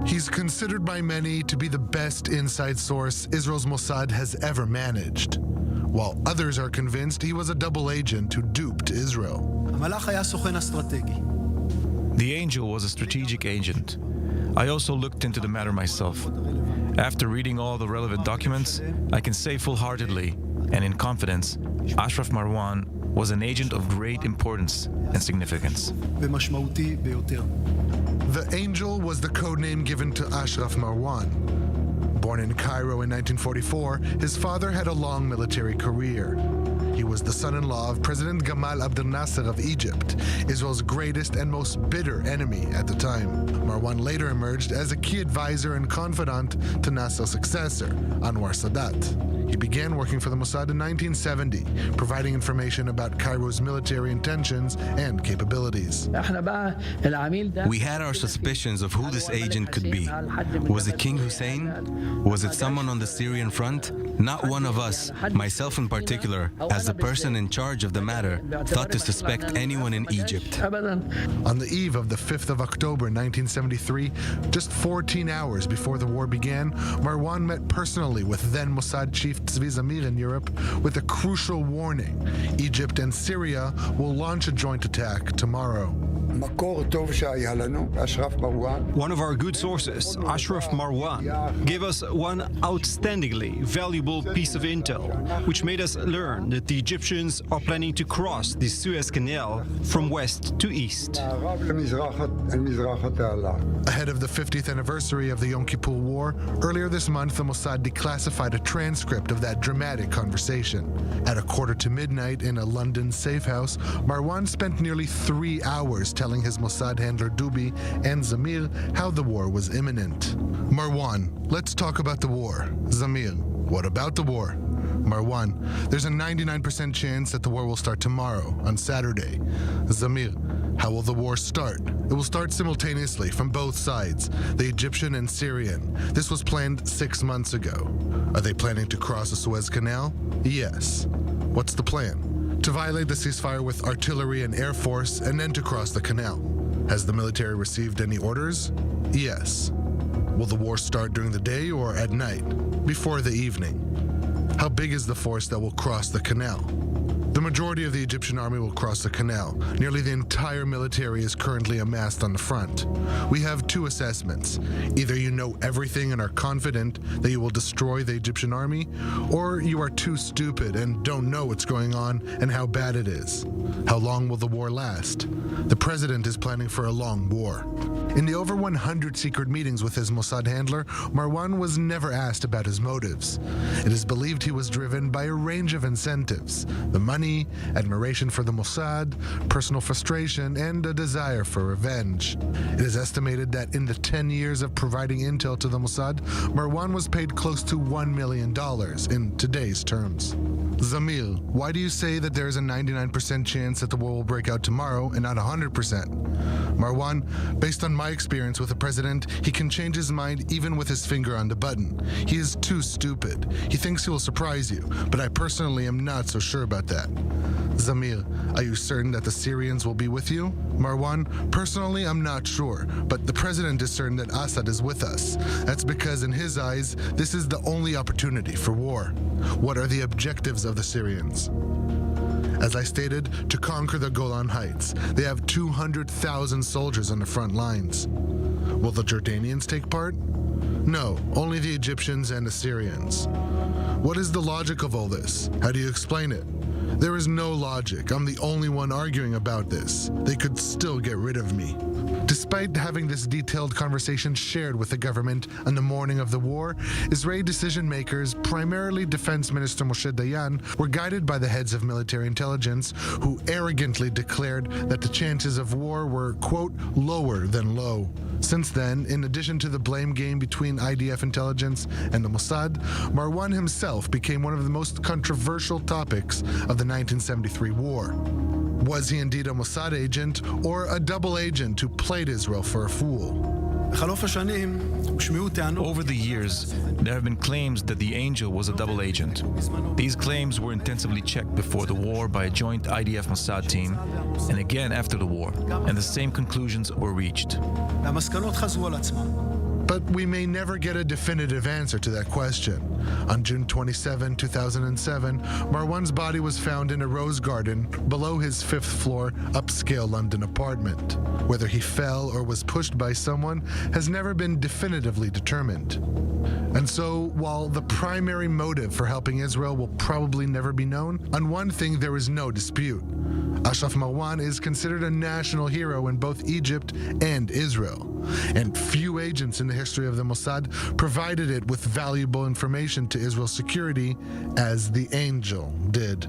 He's considered by many to be the best inside source Israel's Mossad has ever managed, while others are convinced he was a double agent who duped Israel. The angel was a strategic agent. I also looked into the matter myself. After reading all the relevant documents, I can say full-heartedly and in confidence, Ashraf Marwan was an agent of great importance and significance. The angel was the codename given to Ashraf Marwan. Born in Cairo in 1944, his father had a long military career. He was the son-in-law of President Gamal Abdel Nasser of Egypt, Israel's greatest and most bitter enemy at the time. Marwan later emerged as a key advisor and confidant to Nasser's successor, Anwar Sadat. He began working for the Mossad in 1970, providing information about Cairo's military intentions and capabilities. We had our suspicions of who this agent could be. Was it King Hussein? Was it someone on the Syrian front? Not one of us, myself in particular, as the person in charge of the matter, thought to suspect anyone in Egypt. On the eve of the 5th of October 1973, just 14 hours before the war began, Marwan met personally with then Mossad chief Tzvi Zamir in Europe with a crucial warning: Egypt and Syria will launch a joint attack tomorrow. One of our good sources, Ashraf Marwan, gave us one outstandingly valuable piece of intel, which made us learn that the Egyptians are planning to cross the Suez Canal from west to east. Ahead of the 50th anniversary of the Yom Kippur War, earlier this month the Mossad declassified a transcript of that dramatic conversation. At 1:45 in a London safe house, Marwan spent nearly 3 hours telling his Mossad handler Dubi and Zamir how the war was imminent. Marwan, let's talk about the war. Zamir, what about the war? Marwan, there's a 99% chance that the war will start tomorrow, on Saturday. Zamir, how will the war start? It will start simultaneously from both sides, the Egyptian and Syrian. This was planned 6 months ago. Are they planning to cross the Suez Canal? Yes. What's the plan? To violate the ceasefire with artillery and air force and then to cross the canal. Has the military received any orders? Yes. Will the war start during the day or at night, before the evening? How big is the force that will cross the canal? The majority of the Egyptian army will cross the canal. Nearly the entire military is currently amassed on the front. We have two assessments. Either you know everything and are confident that you will destroy the Egyptian army, or you are too stupid and don't know what's going on and how bad it is. How long will the war last? The president is planning for a long war. In the over 100 secret meetings with his Mossad handler, Marwan was never asked about his motives. It is believed he was driven by a range of incentives: the money, admiration for the Mossad, personal frustration, and a desire for revenge. It is estimated that in the 10 years of providing intel to the Mossad, Marwan was paid close to $1 million in today's terms. Zamir, why do you say that there is a 99% chance that the war will break out tomorrow and not 100%? Marwan, based on my experience with the president, he can change his mind even with his finger on the button. He is too stupid. He thinks he will surprise you, but I personally am not so sure about that. Zamir, are you certain that the Syrians will be with you? Marwan, personally I'm not sure, but the president is certain that Assad is with us. That's because in his eyes, this is the only opportunity for war. What are the objectives of the Syrians? As I stated, to conquer the Golan Heights. They have 200,000 soldiers on the front lines. Will the Jordanians take part? No, only the Egyptians and the Syrians. What is the logic of all this? How do you explain it? There is no logic. I'm the only one arguing about this. They could still get rid of me. Despite having this detailed conversation shared with the government on the morning of the war, Israeli decision makers, primarily Defense Minister Moshe Dayan, were guided by the heads of military intelligence, who arrogantly declared that the chances of war were, quote, lower than low. Since then, in addition to the blame game between IDF intelligence and the Mossad, Marwan himself became one of the most controversial topics of the 1973 war. Was he indeed a Mossad agent or a double agent who played Israel for a fool? Over the years, there have been claims that the angel was a double agent. These claims were intensively checked before the war by a joint IDF-Mossad team, and again after the war, and the same conclusions were reached. But we may never get a definitive answer to that question. On June 27, 2007, Marwan's body was found in a rose garden below his fifth-floor upscale London apartment. Whether he fell or was pushed by someone has never been definitively determined. And so, while the primary motive for helping Israel will probably never be known, on one thing there is no dispute. Ashraf Marwan is considered a national hero in both Egypt and Israel. And few agents in the history of the Mossad provided it with valuable information to Israel's security as the Angel did.